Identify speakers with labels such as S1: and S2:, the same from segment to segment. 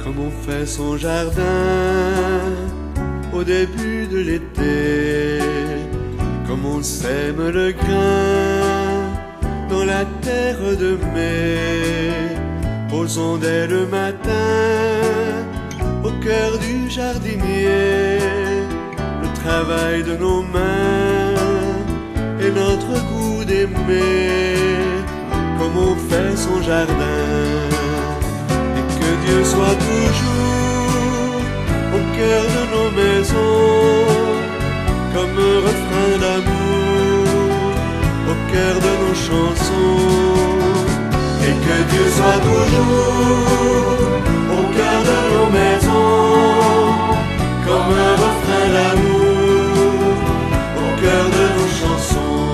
S1: comme on fait son jardin au début de l'été, comme on sème le grain dans la terre de mai. Posons dès le matin au cœur du jardinier le travail de nos mains et notre goût d'aimer, comme on fait son jardin. Et que Dieu soit toujours au cœur de nos maisons, comme un refrain d'amour au cœur de nos chansons. Et que Dieu soit toujours au cœur de nos maisons, comme un refrain d'amour au cœur de nos chansons.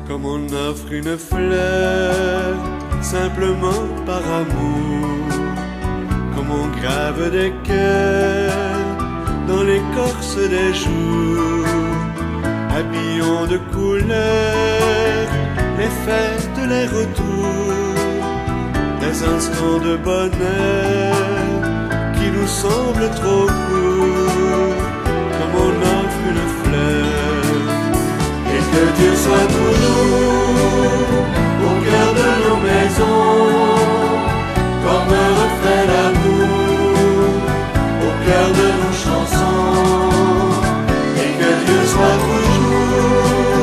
S1: Comme on offre une fleur simplement par amour, comme on grave des cœurs dans l'écorce des jours, habillons de couleurs les fêtes, les retours, des instants de bonheur qui nous semblent trop courts, comme on offre une fleur. Et que Dieu soit toujours au cœur de nos maisons, comme un refrain d'amour au cœur de nos chansons. Et que Dieu soit toujours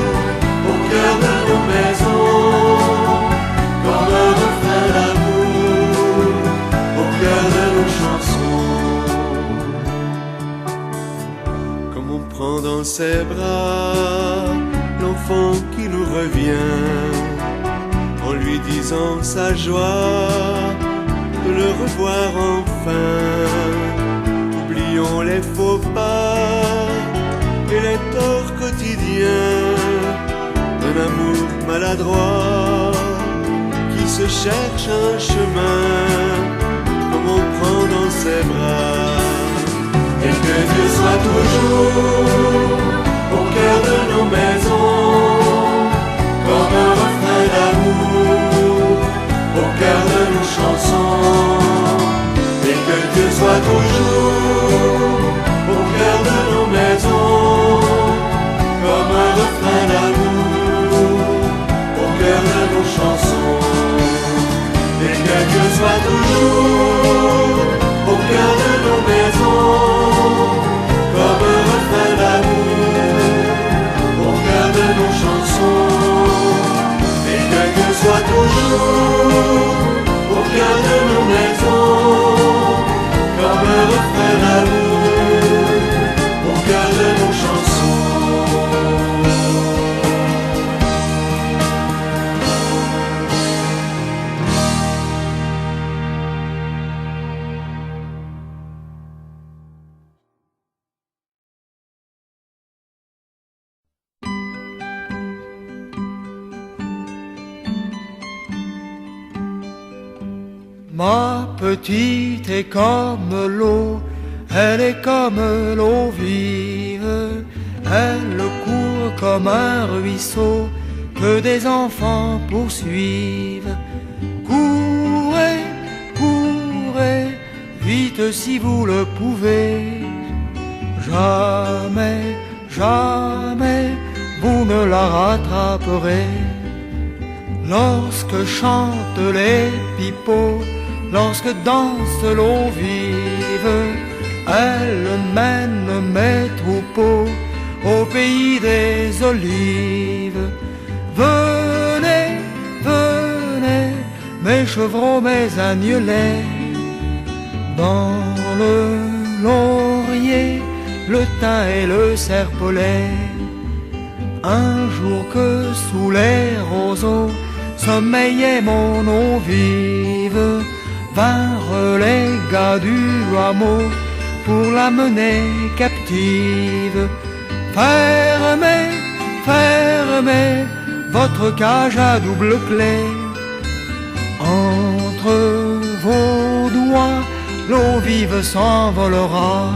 S1: au cœur de nos maisons, comme un refrain d'amour au cœur de nos chansons. Comme on prend dans ses bras l'enfant qui nous revient, en lui disant sa joie de le revoir enfin. Oublions les faux pas et les torts quotidiens d'un amour maladroit qui se cherche un chemin, comme on prend dans ses bras. Et que Dieu soit toujours au cœur de nos maisons, comme un refrain d'amour au cœur de nos chansons. Et que Dieu soit toujours au cœur de nos maisons, comme un refrain d'amour au cœur de nos chansons. Et que Dieu soit toujours au cœur de nos maisons, comme un refrain d'amour au cœur de nos chansons. Et que Dieu soit toujours au cœur de nos maisons, comme un refrain d'amour au cœur de nos chansons.
S2: Ma petite est comme l'eau, elle est comme l'eau vive, elle court comme un ruisseau que des enfants poursuivent. Courez, courez, vite si vous le pouvez, jamais, jamais vous ne la rattraperez. Lorsque chantent les pipeaux, lorsque danse l'eau vive, elle mène mes troupeaux au pays des olives. Venez, venez, mes chevreaux, mes agnelets, dans le laurier, le thym et le serpolet. Un jour que sous les roseaux sommeillait mon eau vive, vinrent les gars du hameau pour la mener captive. Fermez, fermez votre cage à double clé. Entre vos doigts, l'eau vive s'envolera.